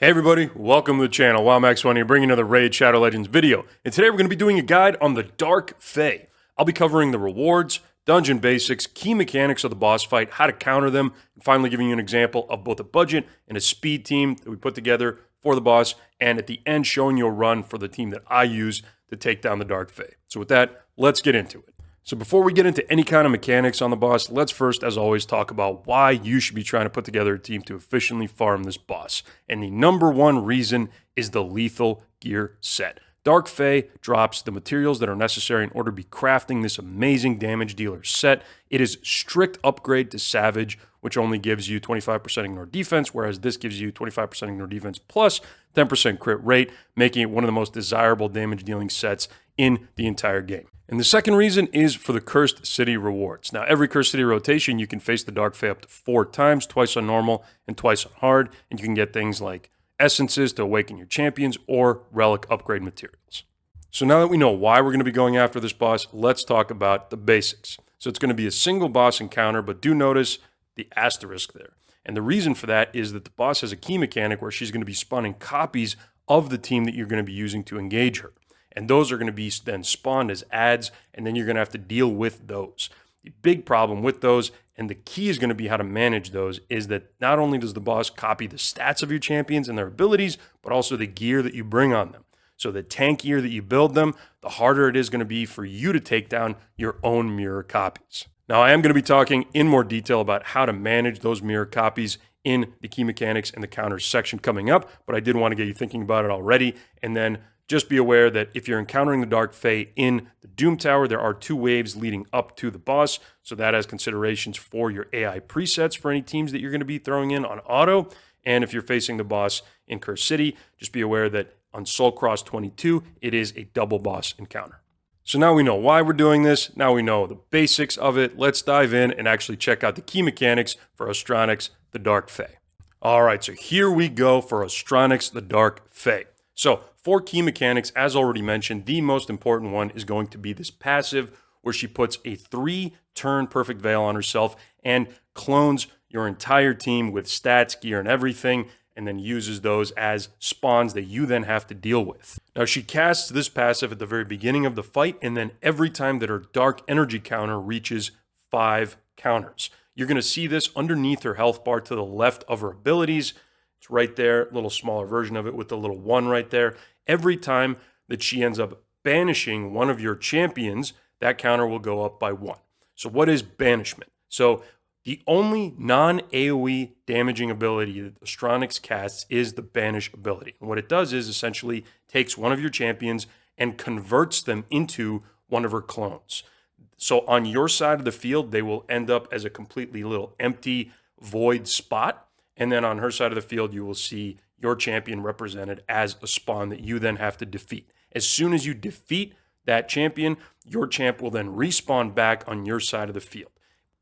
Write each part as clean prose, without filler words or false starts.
Hey everybody, welcome to the channel. WowMax1 here, bringing another Raid Shadow Legends video. And today we're going to be doing a guide on the Dark Fae. I'll be covering the rewards, dungeon basics, key mechanics of the boss fight, how to counter them, and finally giving you an example of both a budget and a speed team that we put together for the boss, and at the end showing you a run for the team that I use to take down the Dark Fae. So with that, let's get into it. So before we get into any kind of mechanics on the boss, let's first, as always, talk about why you should be trying to put together a team to efficiently farm this boss. And the number one reason is the lethal gear set. Dark Fae drops the materials that are necessary in order to be crafting this amazing damage dealer set. It is strict upgrade to Savage, which only gives you 25% ignore defense, whereas this gives you 25% ignore defense plus 10% crit rate, making it one of the most desirable damage dealing sets in the entire game. And the second reason is for the Cursed City rewards. Now, every Cursed City rotation, you can face the Dark Fae up to 4 times, twice on normal and twice on hard, and you can get things like essences to awaken your champions or relic upgrade materials. So now that we know why we're going to be going after this boss, let's talk about the basics. So it's going to be a single boss encounter, but do notice the asterisk there. And the reason for that is that the boss has a key mechanic where she's going to be spawning copies of the team that you're going to be using to engage her. And those are going to be then spawned as ads, and then you're going to have to deal with those. The big problem with those, and the key is going to be how to manage those, is that not only does the boss copy the stats of your champions and their abilities, but also the gear that you bring on them. So the tankier that you build them, the harder it is going to be for you to take down your own mirror copies. Now, I am going to be talking in more detail about how to manage those mirror copies in the key mechanics and the counters section coming up, but I did want to get you thinking about it already, and then just be aware that if you're encountering the Dark Fae in the Doom Tower, there are 2 waves leading up to the boss. So that has considerations for your AI presets for any teams that you're going to be throwing in on auto. And if you're facing the boss in Cursed City, just be aware that on Soul Cross 22, it is a double boss encounter. So now we know why we're doing this. Now we know the basics of it. Let's dive in and actually check out the key mechanics for Astranyx the Dark Fae. All right, so here we go for Astranyx the Dark Fae. So 4 key mechanics, as already mentioned, the most important one is going to be this passive where she puts a 3-turn perfect veil on herself and clones your entire team with stats, gear, and everything, and then uses those as spawns that you then have to deal with. Now, she casts this passive at the very beginning of the fight, and then every time that her dark energy counter reaches 5 counters. You're going to see this underneath her health bar to the left of her abilities. It's right there, a little smaller version of it with the little 1 right there. Every time that she ends up banishing one of your champions, that counter will go up by 1. So what is banishment? So the only non-AoE damaging ability that Astranyx casts is the banish ability. And what it does is essentially takes one of your champions and converts them into one of her clones. So on your side of the field, they will end up as a completely little empty void spot. And then on her side of the field, you will see your champion represented as a spawn that you then have to defeat. As soon as you defeat that champion, your champ will then respawn back on your side of the field.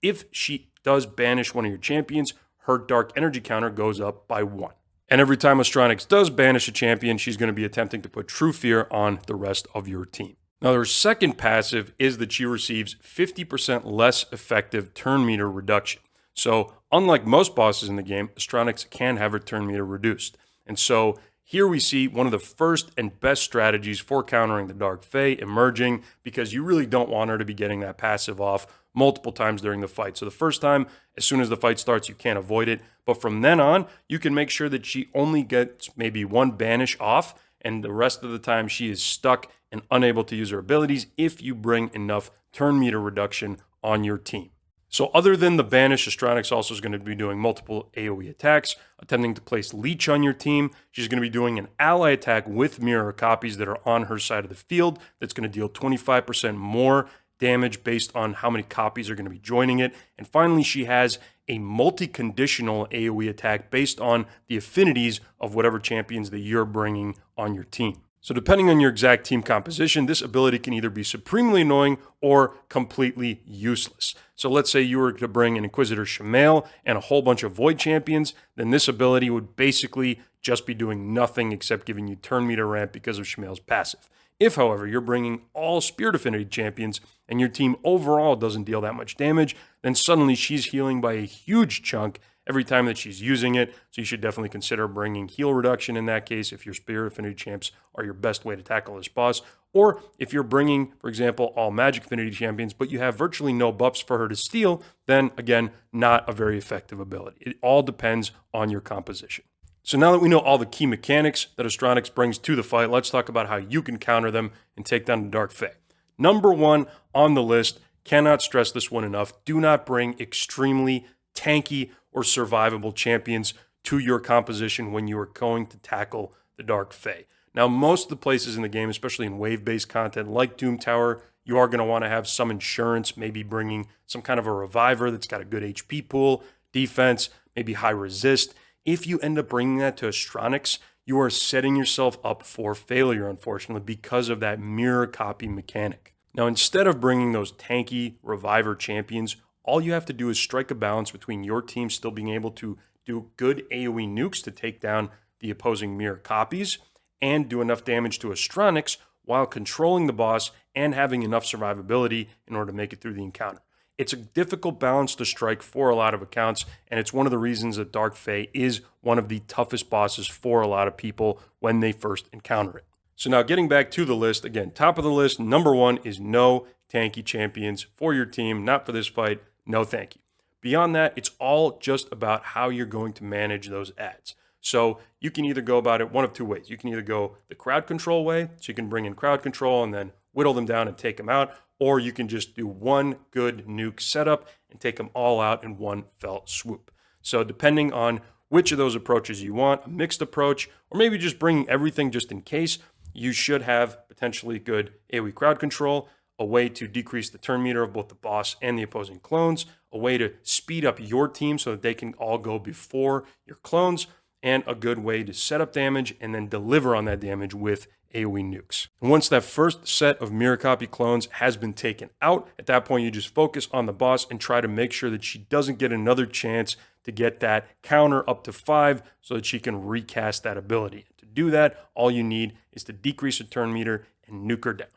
If she does banish one of your champions, her dark energy counter goes up by 1. And every time Astranyx does banish a champion, she's going to be attempting to put True Fear on the rest of your team. Now, her second passive is that she receives 50% less effective turn meter reduction. So unlike most bosses in the game, Astranyx can have her turn meter reduced. And so here we see one of the first and best strategies for countering the Dark Fae emerging, because you really don't want her to be getting that passive off multiple times during the fight. So the first time, as soon as the fight starts, you can't avoid it. But from then on, you can make sure that she only gets maybe 1 banish off, and the rest of the time she is stuck and unable to use her abilities if you bring enough turn meter reduction on your team. So other than the banish, Astranyx also is going to be doing multiple AoE attacks, attempting to place Leech on your team. She's going to be doing an ally attack with mirror copies that are on her side of the field that's going to deal 25% more damage based on how many copies are going to be joining it. And finally, she has a multi-conditional AoE attack based on the affinities of whatever champions that you're bringing on your team. So depending on your exact team composition, this ability can either be supremely annoying or completely useless. So let's say you were to bring an Inquisitor Shamael and a whole bunch of Void champions, then this ability would basically just be doing nothing except giving you turn meter ramp because of Shamael's passive. If, however, you're bringing all Spirit Affinity champions and your team overall doesn't deal that much damage, then suddenly she's healing by a huge chunk every time that she's using it. So you should definitely consider bringing heal reduction in that case if your Spirit Affinity champs are your best way to tackle this boss. Or if you're bringing, for example, all Magic Affinity champions, but you have virtually no buffs for her to steal, then again, not a very effective ability. It all depends on your composition. So now that we know all the key mechanics that Astranyx brings to the fight, let's talk about how you can counter them and take down the Dark Fae. Number one on the list, cannot stress this one enough, do not bring extremely tanky or survivable champions to your composition when you are going to tackle the Dark Fae. Now, most of the places in the game, especially in wave-based content like Doom Tower, you are going to want to have some insurance, maybe bringing some kind of a reviver that's got a good HP pool, defense, maybe high resist. If you end up bringing that to Astranyx, you are setting yourself up for failure, unfortunately, because of that mirror copy mechanic. Now, instead of bringing those tanky reviver champions, all you have to do is strike a balance between your team still being able to do good AoE nukes to take down the opposing mirror copies and do enough damage to Astranyx while controlling the boss and having enough survivability in order to make it through the encounter. It's a difficult balance to strike for a lot of accounts, and it's one of the reasons that Dark Fae is one of the toughest bosses for a lot of people when they first encounter it. So now getting back to the list, again, top of the list, number one is no tanky champions for your team, not for this fight, no thank you. Beyond that, it's all just about how you're going to manage those ads. So you can either go about it one of two ways. You can either go the crowd control way, so you can bring in crowd control and then whittle them down and take them out, or you can just do one good nuke setup and take them all out in one fell swoop. So depending on which of those approaches you want, a mixed approach, or maybe just bringing everything just in case, you should have potentially good AoE crowd control, a way to decrease the turn meter of both the boss and the opposing clones, a way to speed up your team so that they can all go before your clones, and a good way to set up damage and then deliver on that damage with AoE nukes. And once that first set of mirror copy clones has been taken out, at that point you just focus on the boss and try to make sure that she doesn't get another chance to get that counter up to 5 so that she can recast that ability. To do that, all you need is to decrease her turn meter and nuke her down.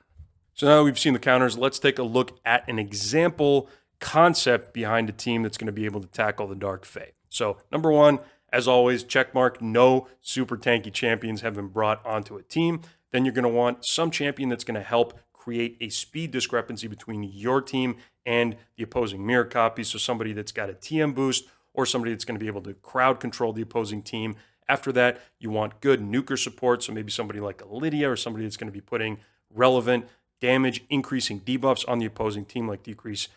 So now that we've seen the counters, let's take a look at an example concept behind a team that's going to be able to tackle the Dark Fae. So number one, as always, checkmark, no super tanky champions have been brought onto a team. Then you're going to want some champion that's going to help create a speed discrepancy between your team and the opposing mirror copies. So somebody that's got a TM boost or somebody that's going to be able to crowd control the opposing team. After that, you want good nuker support. So maybe somebody like a Lydia or somebody that's going to be putting relevant damage increasing debuffs on the opposing team, like decrease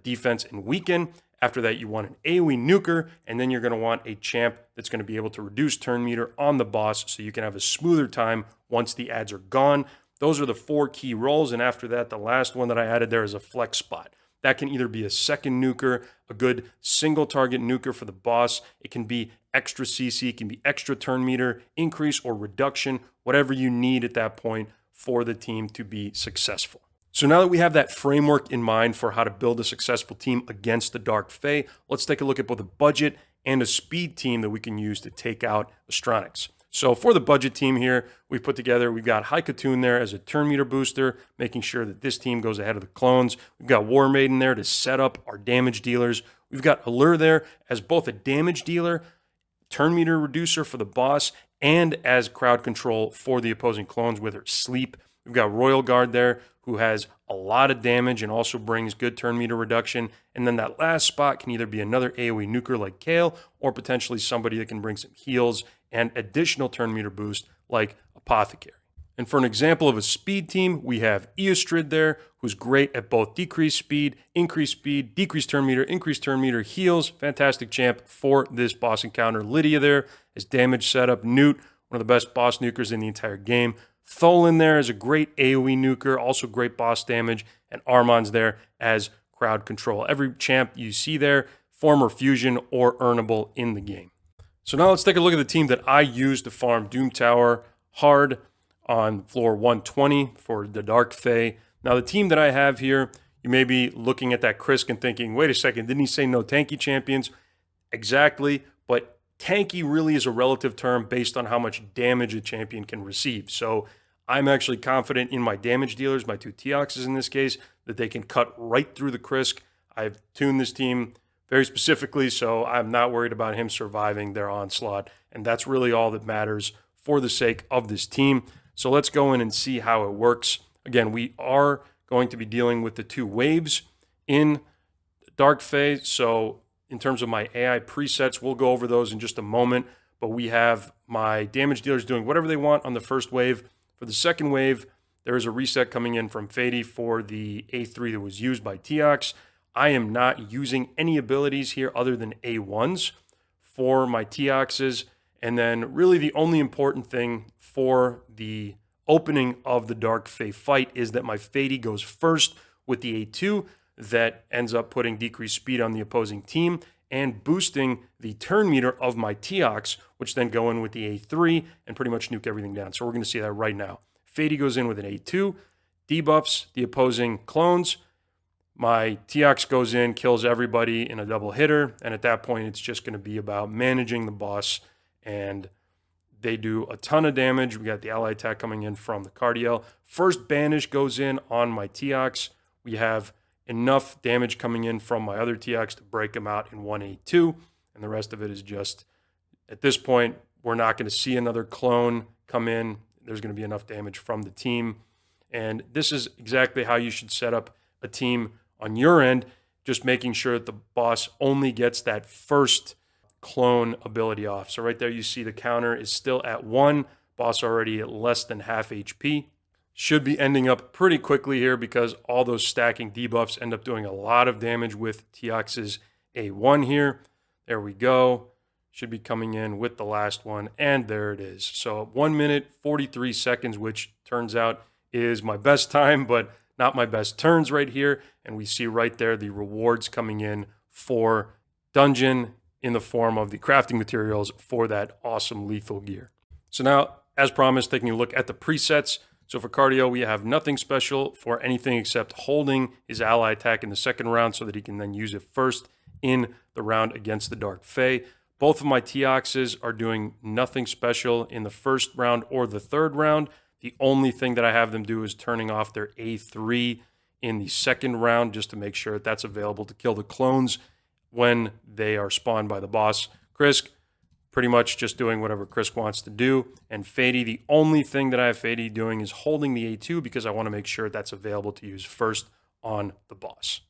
defense and weaken. After that, you want an AoE nuker, and then you're going to want a champ that's going to be able to reduce turn meter on the boss so you can have a smoother time once the ads are gone. Those are the 4 key roles, and after that, the last one that I added there is a flex spot. That can either be a second nuker, a good single target nuker for the boss. It can be extra CC, it can be extra turn meter, increase or reduction, whatever you need at that point for the team to be successful. So now that we have that framework in mind for how to build a successful team against the Dark Fae, let's take a look at both a budget and a speed team that we can use to take out Astranyx. So for the budget team here, we've got High Katoon there as a turn meter booster, making sure that this team goes ahead of the clones. We've got War Maiden there to set up our damage dealers. We've got Allure there as both a damage dealer, turn meter reducer for the boss, and as crowd control for the opposing clones with her sleep. We've got Royal Guard there, who has a lot of damage and also brings good turn meter reduction. And then that last spot can either be another AoE nuker like Kale, or potentially somebody that can bring some heals and additional turn meter boost like Apothecary. And for an example of a speed team, we have Eostrid there, who's great at both decreased speed, decreased turn meter, heals. Fantastic champ for this boss encounter. Lydia there as damage setup. Newt, one of the best boss nukers in the entire game. Tholen there is a great AoE nuker, also great boss damage, and Armon's there as crowd control. Every champ you see there, former fusion or earnable in the game. So now let's take a look at the team that I use to farm Doom Tower hard on floor 120 for the Dark Fae. Now the team that I have here, you may be looking at that Krisk and thinking, wait a second, didn't he say no tanky champions? Exactly, but tanky really is a relative term based on how much damage a champion can receive. So I'm actually confident in my damage dealers, my 2 Teoxes in this case, that they can cut right through the Krisk. I've tuned this team very specifically, so I'm not worried about him surviving their onslaught, and that's really all that matters for the sake of this team. So let's go in and see how it works. Again, we are going to be dealing with the 2 waves in Dark Fae, so in terms of my AI presets, we'll go over those in just a moment, but we have my damage dealers doing whatever they want on the first wave. For the second wave, there is a reset coming in from Fady for the A3 that was used by Teox. I am not using any abilities here other than A1s for my Teoxes. And then really the only important thing for the opening of the Dark Fae fight is that my Fady goes first with the A2 that ends up putting decreased speed on the opposing team and boosting the turn meter of my Teox, which then go in with the A3 and pretty much nuke everything down. So we're going to see that right now. Fady goes in with an A2, debuffs the opposing clones. My Teox goes in, kills everybody in a double hitter, and at that point, it's just going to be about managing the boss, and they do a ton of damage. We got the ally attack coming in from the Cardiel. First banish goes in on my Teox. We have enough damage coming in from my other Teox to break him out in 1A2, and the rest of it is just, at this point, we're not going to see another clone come in. There's going to be enough damage from the team, and this is exactly how you should set up a team on your end, just making sure that the boss only gets that first clone ability off. So right there you see the counter is still at 1, boss already at less than half HP. Should be ending up pretty quickly here because all those stacking debuffs end up doing a lot of damage with Teox's A1 here. There we go. Should be coming in with the last one, and there it is. So 1 minute, 43 seconds, which turns out is my best time, but not my best turns right here. And we see right there the rewards coming in for dungeon in the form of the crafting materials for that awesome lethal gear. So now, as promised, taking a look at the presets. So for Cardio, we have nothing special for anything except holding his ally attack in the second round so that he can then use it first in the round against the Dark Fae. Both of my Teoxes are doing nothing special in the first round or the third round. The only thing that I have them do is turning off their A3 in the second round just to make sure that that's available to kill the clones when they are spawned by the boss. Krisk, pretty much just doing whatever Krisk wants to do. And Fady, the only thing that I have Fady doing is holding the A2 because I want to make sure that's available to use first on the boss.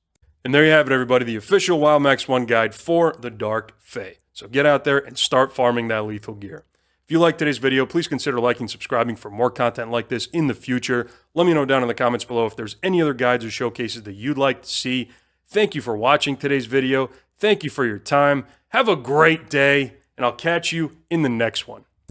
And there you have it, everybody, the official WoW Max 1 guide for the Dark Fae. So get out there and start farming that lethal gear. If you liked today's video, please consider liking and subscribing for more content like this in the future. Let me know down in the comments below if there's any other guides or showcases that you'd like to see. Thank you for watching today's video. Thank you for your time. Have a great day, and I'll catch you in the next one.